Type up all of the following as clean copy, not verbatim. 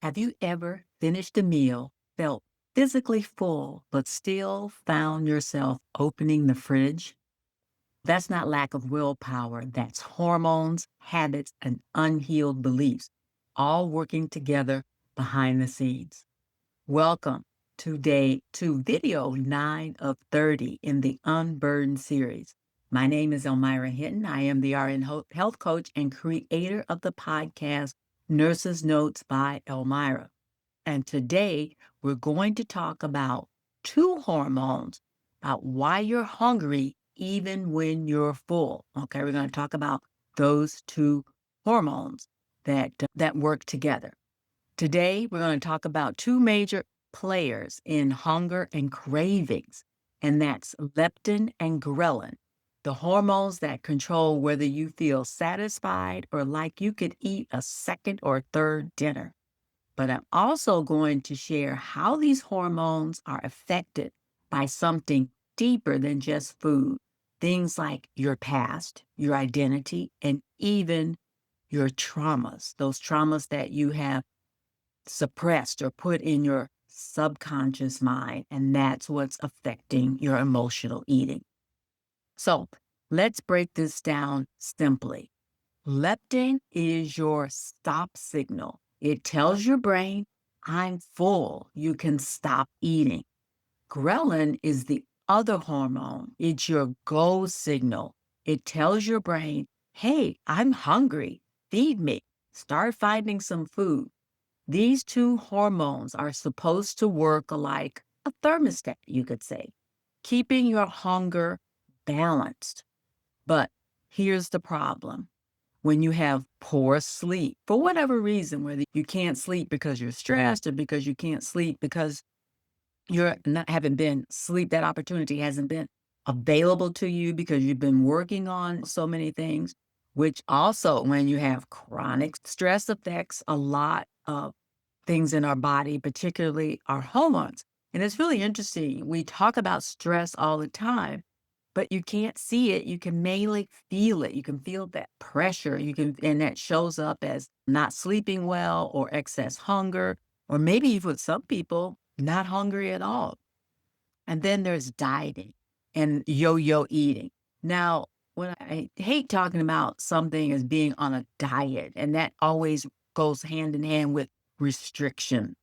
Have you ever finished a meal, felt physically full, but still found yourself opening the fridge? That's not lack of willpower. That's hormones, habits, and unhealed beliefs, all working together behind the scenes. Welcome to video 9 of 30 in the Unburdened series. My name is Almira Hinton. I am the RN health coach and creator of the podcast Nurse's Notes by Almira. And today we're going to talk about two hormones, about why you're hungry even when you're full. Okay, we're going to talk about those two hormones that work together. Today we're going to talk about two major players in hunger and cravings, and that's leptin and ghrelin, the hormones that control whether you feel satisfied or like you could eat a second or third dinner. But I'm also going to share how these hormones are affected by something deeper than just food. Things like your past, your identity, and even your traumas, those traumas that you have suppressed or put in your subconscious mind. And that's what's affecting your emotional eating. So let's break this down simply. Leptin is your stop signal. It tells your brain, I'm full. You can stop eating. Ghrelin is the other hormone. It's your go signal. It tells your brain, hey, I'm hungry. Feed me. Start finding some food. These two hormones are supposed to work like a thermostat, you could say, keeping your hunger balanced. But here's the problem. When you have poor sleep, for whatever reason, whether you can't sleep because you're stressed or because you can't sleep because you're not haven't been sleep, that opportunity hasn't been available to you because you've been working on so many things, which also when you have chronic stress affects a lot of things in our body, particularly our hormones. And it's really interesting. We talk about stress all the time, but you can't see it. You can mainly feel it. You can feel that pressure. And that shows up as not sleeping well or excess hunger, or maybe for some people, not hungry at all. And then there's dieting and yo-yo eating. Now, when I hate talking about something as being on a diet, and that always goes hand in hand with restriction.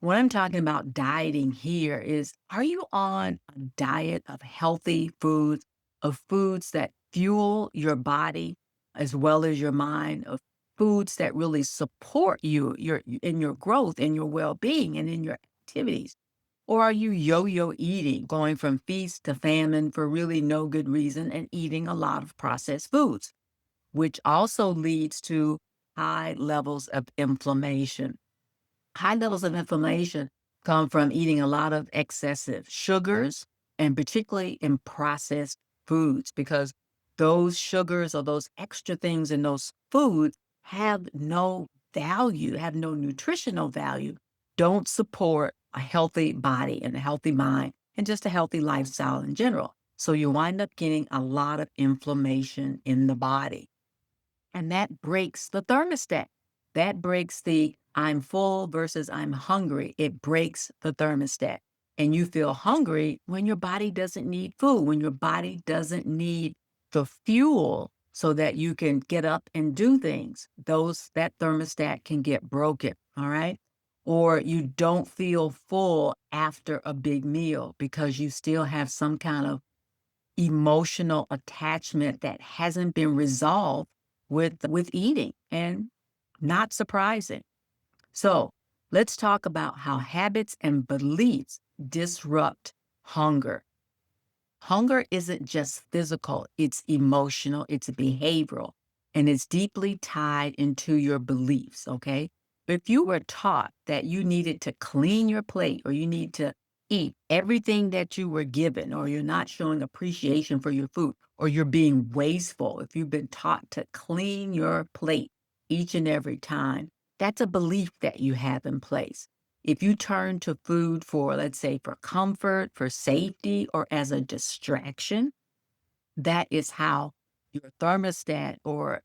What I'm talking about dieting here is, are you on a diet of healthy foods, of foods that fuel your body as well as your mind, of foods that really support you in your growth, in your well-being, and in your activities? Or are you yo-yo eating, going from feast to famine for really no good reason and eating a lot of processed foods, which also leads to high levels of inflammation? High levels of inflammation come from eating a lot of excessive sugars and particularly in processed foods, because those sugars or those extra things in those foods have no value, have no nutritional value, don't support a healthy body and a healthy mind and just a healthy lifestyle in general. So you wind up getting a lot of inflammation in the body. And that breaks the thermostat. That breaks the I'm full versus I'm hungry. It breaks the thermostat. And you feel hungry when your body doesn't need food, when your body doesn't need the fuel so that you can get up and do things. That thermostat can get broken, all right? Or you don't feel full after a big meal because you still have some kind of emotional attachment that hasn't been resolved with eating, and not surprising. So let's talk about how habits and beliefs disrupt hunger. Hunger isn't just physical, it's emotional, it's behavioral, and it's deeply tied into your beliefs, okay? If you were taught that you needed to clean your plate or you need to eat everything that you were given, or you're not showing appreciation for your food, or you're being wasteful, if you've been taught to clean your plate each and every time, that's a belief that you have in place. If you turn to food for, let's say, for comfort, for safety, or as a distraction, that is how your thermostat or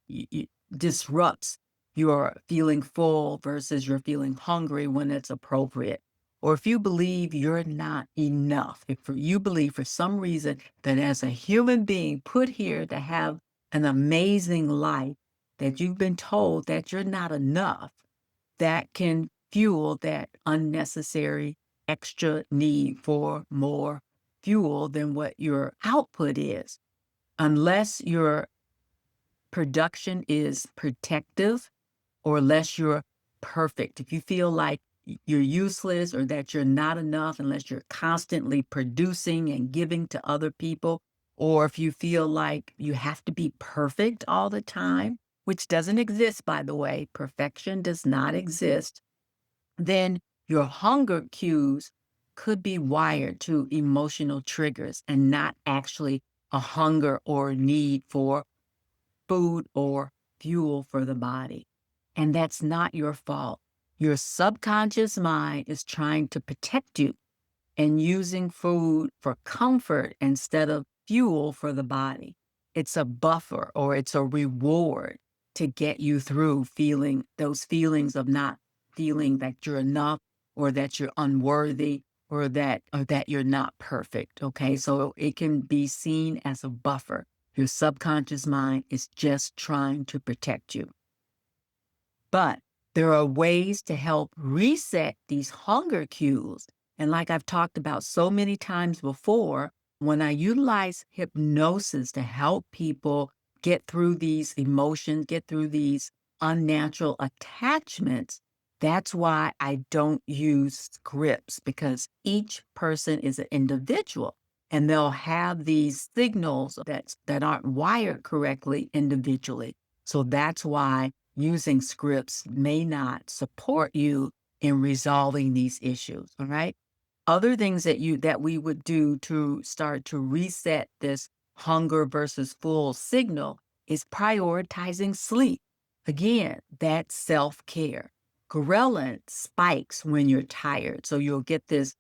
disrupts you're feeling full versus you're feeling hungry when it's appropriate. Or if you believe you're not enough, if you believe for some reason that as a human being put here to have an amazing life, that you've been told that you're not enough, that can fuel that unnecessary extra need for more fuel than what your output is. Unless your production is protective or unless you're perfect. If you feel like you're useless or that you're not enough, unless you're constantly producing and giving to other people, or if you feel like you have to be perfect all the time, which doesn't exist, by the way, perfection does not exist, then your hunger cues could be wired to emotional triggers and not actually a hunger or need for food or fuel for the body. And that's not your fault. Your subconscious mind is trying to protect you and using food for comfort instead of fuel for the body. It's a buffer or it's a reward to get you through feeling those feelings of not feeling that you're enough or that you're unworthy or that you're not perfect. Okay. So it can be seen as a buffer. Your subconscious mind is just trying to protect you. But there are ways to help reset these hunger cues. And like I've talked about so many times before, when I utilize hypnosis to help people get through these emotions, get through these unnatural attachments, that's why I don't use scripts because each person is an individual and they'll have these signals that aren't wired correctly individually. So that's why using scripts may not support you in resolving these issues. All right. Other things that we would do to start to reset this hunger versus full signal is prioritizing sleep. Again, that's self-care. Ghrelin spikes when you're tired. So you'll get this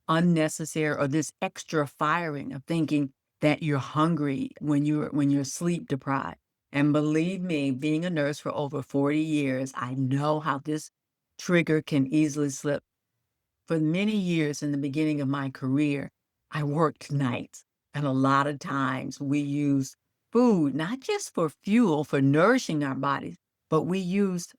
unnecessary or this extra firing of thinking that you're hungry when you're sleep deprived. And believe me, being a nurse for over 40 years, I know how this trigger can easily slip. For many years in the beginning of my career, I worked nights. And a lot of times we used food, not just for fuel, for nourishing our bodies, but we used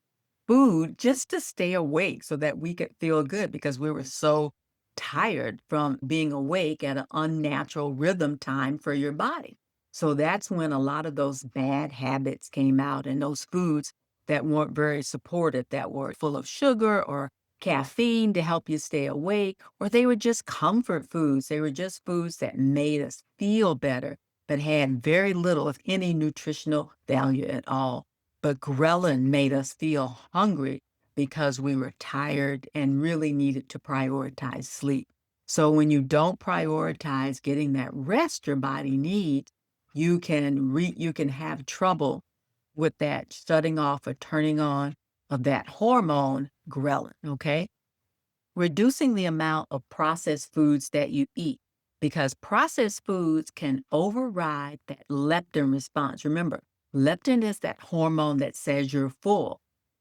food just to stay awake so that we could feel good because we were so tired from being awake at an unnatural rhythm time for your body. So that's when a lot of those bad habits came out and those foods that weren't very supportive, that were full of sugar or caffeine to help you stay awake, or they were just comfort foods. They were just foods that made us feel better, but had very little, if any, nutritional value at all. But ghrelin made us feel hungry because we were tired and really needed to prioritize sleep. So when you don't prioritize getting that rest your body needs, you can have trouble with that shutting off or turning on of that hormone ghrelin, okay? Reducing the amount of processed foods that you eat because processed foods can override that leptin response. Remember, leptin is that hormone that says you're full.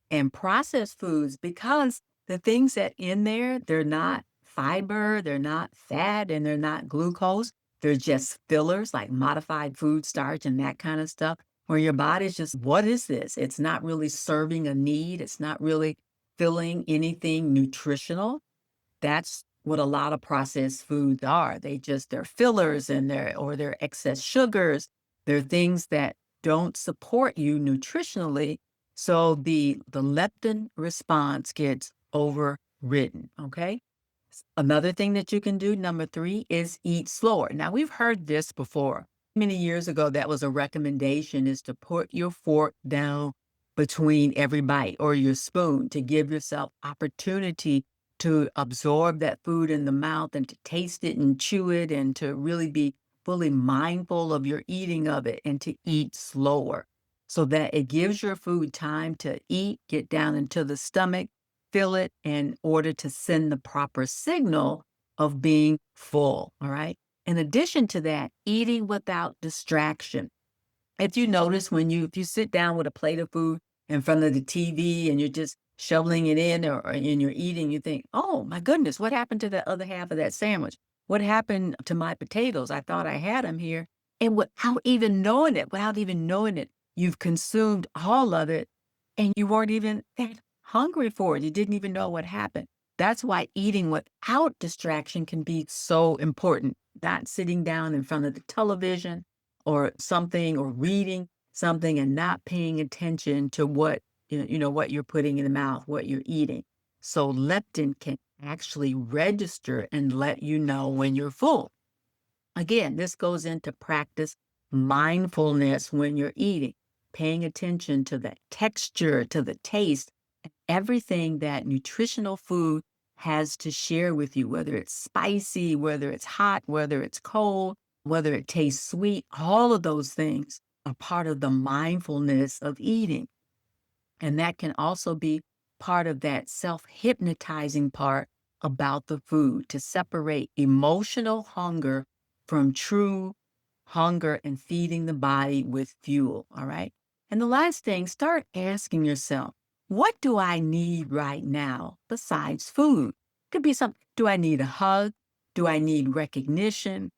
And processed foods, because the things that in there, they're not fiber, they're not fat, and they're not glucose. They're just fillers like modified food starch and that kind of stuff, where your body's just, what is this? It's not really serving a need. It's not really filling anything nutritional. That's what a lot of processed foods are. They're fillers and they're excess sugars. They're things that don't support you nutritionally. So the leptin response gets overridden. Okay. Another thing that you can do, number 3, is eat slower. Now, we've heard this before. Many years ago, that was a recommendation is to put your fork down between every bite or your spoon to give yourself opportunity to absorb that food in the mouth and to taste it and chew it and to really be fully mindful of your eating of it and to eat slower so that it gives your food time to eat, get down into the stomach, fill it in order to send the proper signal of being full. All right. In addition to that, eating without distraction. If you notice if you sit down with a plate of food in front of the TV and you're just shoveling it in or and you're eating, you think, oh my goodness, what happened to the other half of that sandwich? What happened to my potatoes? I thought I had them here. And without even knowing it, you've consumed all of it and you weren't even that hungry for it. You didn't even know what happened. That's why eating without distraction can be so important. Not sitting down in front of the television or something or reading something and not paying attention to what you're putting in the mouth, what you're eating. So leptin can actually register and let you know when you're full. Again, this goes into practice mindfulness when you're eating, paying attention to the texture, to the taste, everything that nutritional food has to share with you, whether it's spicy, whether it's hot, whether it's cold, whether it tastes sweet, all of those things are part of the mindfulness of eating. And that can also be part of that self-hypnotizing part about the food to separate emotional hunger from true hunger and feeding the body with fuel. All right. And the last thing, start asking yourself, what do I need right now besides food? Could be something. Do I need a hug? Do I need recognition?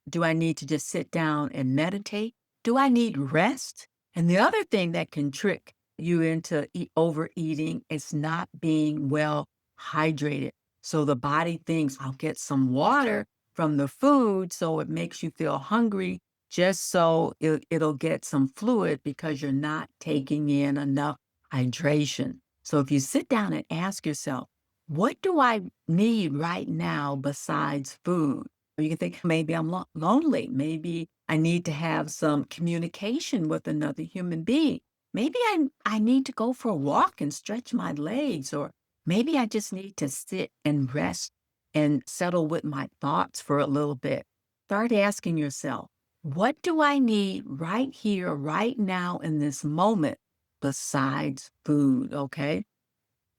Do I need to just sit down and meditate? Do I need rest? And the other thing that can trick you into overeating is not being well hydrated. So the body thinks, I'll get some water from the food, so it makes you feel hungry, just so it'll get some fluid because you're not taking in enough hydration. So if you sit down and ask yourself, what do I need right now besides food? You can think, maybe I'm lonely. Maybe I need to have some communication with another human being. Maybe I need to go for a walk and stretch my legs, or maybe I just need to sit and rest and settle with my thoughts for a little bit. Start asking yourself, what do I need right here, right now, in this moment, besides food? Okay.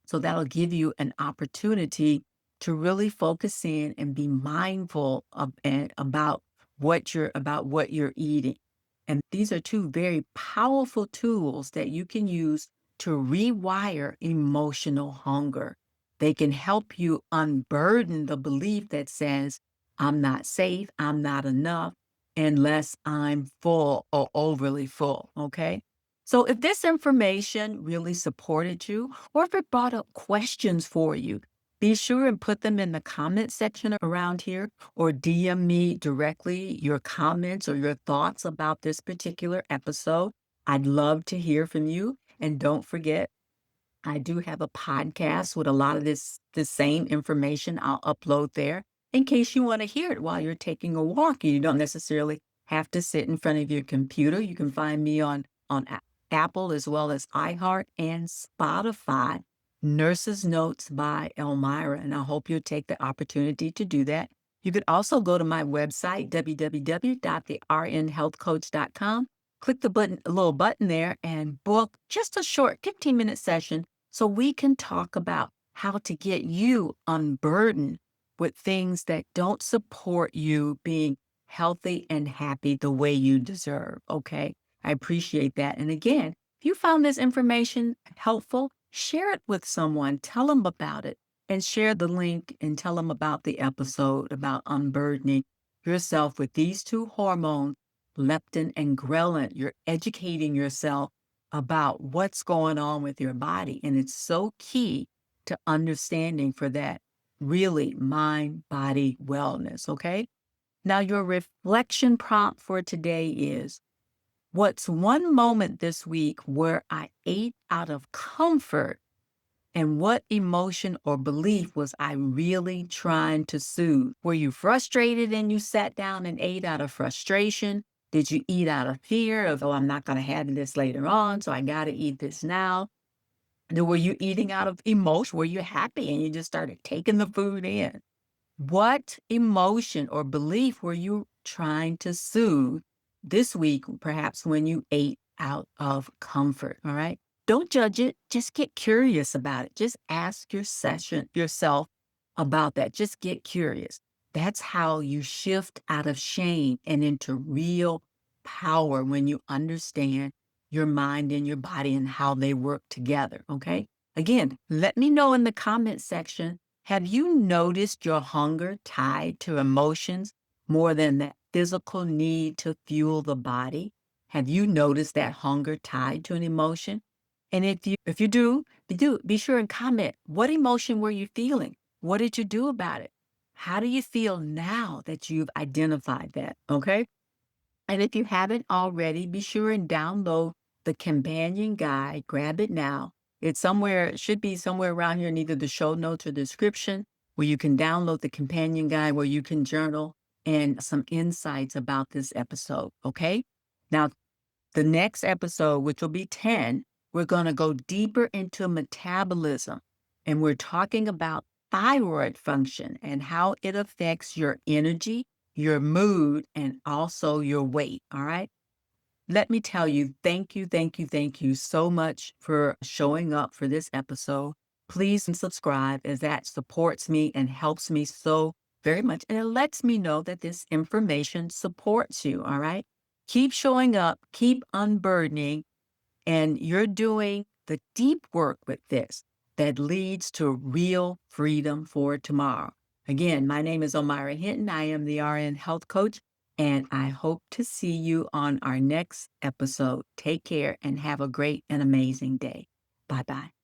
So that'll give you an opportunity to really focus in and be mindful of and about what you're eating. And these are two very powerful tools that you can use to rewire emotional hunger. They can help you unburden the belief that says, I'm not safe, I'm not enough, unless I'm full or overly full. Okay. So if this information really supported you, or if it brought up questions for you, be sure and put them in the comment section around here or DM me directly your comments or your thoughts about this particular episode. I'd love to hear from you. And don't forget, I do have a podcast with a lot of this same information I'll upload there in case you want to hear it while you're taking a walk. You don't necessarily have to sit in front of your computer. You can find me on Apple as well as iHeart and Spotify. Nurse's Notes by Almira, and I hope you'll take the opportunity to do that. You could also go to my website, www.thernhealthcoach.com. Click the little button there and book just a short 15-minute session so we can talk about how to get you unburdened with things that don't support you being healthy and happy the way you deserve. Okay. I appreciate that. And again, if you found this information helpful, share it with someone, tell them about it, and share the link and tell them about the episode about unburdening yourself with these two hormones, leptin and ghrelin. You're educating yourself about what's going on with your body. And it's so key to understanding for that really mind-body wellness, okay? Now, your reflection prompt for today is, what's one moment this week where I ate out of comfort, and what emotion or belief was I really trying to soothe? Were you frustrated and you sat down and ate out of frustration? Did you eat out of fear of, oh, I'm not going to have this later on, so I got to eat this now? Or were you eating out of emotion? Were you happy and you just started taking the food in? What emotion or belief were you trying to soothe this week, perhaps when you ate out of comfort? All right. Don't judge it. Just get curious about it. Just ask yourself about that. Just get curious. That's how you shift out of shame and into real power when you understand your mind and your body and how they work together. Okay. Again, let me know in the comment section, have you noticed your hunger tied to emotions more than that physical need to fuel the body? Have you noticed that hunger tied to an emotion? And if you do, be sure and comment. What emotion were you feeling? What did you do about it? How do you feel now that you've identified that? Okay. And if you haven't already, be sure and download the companion guide. Grab it now. It should be somewhere around here in either the show notes or description, where you can download the companion guide where you can journal and some insights about this episode. Okay. Now, the next episode, which will be 10, we're going to go deeper into metabolism. And we're talking about thyroid function and how it affects your energy, your mood, and also your weight. All right. Let me tell you, thank you so much for showing up for this episode. Please subscribe, as that supports me and helps me so very much. And it lets me know that this information supports you. All right. Keep showing up, keep unburdening, and you're doing the deep work with this that leads to real freedom for tomorrow. Again, my name is Almira Hinton. I am the RN Health Coach, and I hope to see you on our next episode. Take care and have a great and amazing day. Bye bye.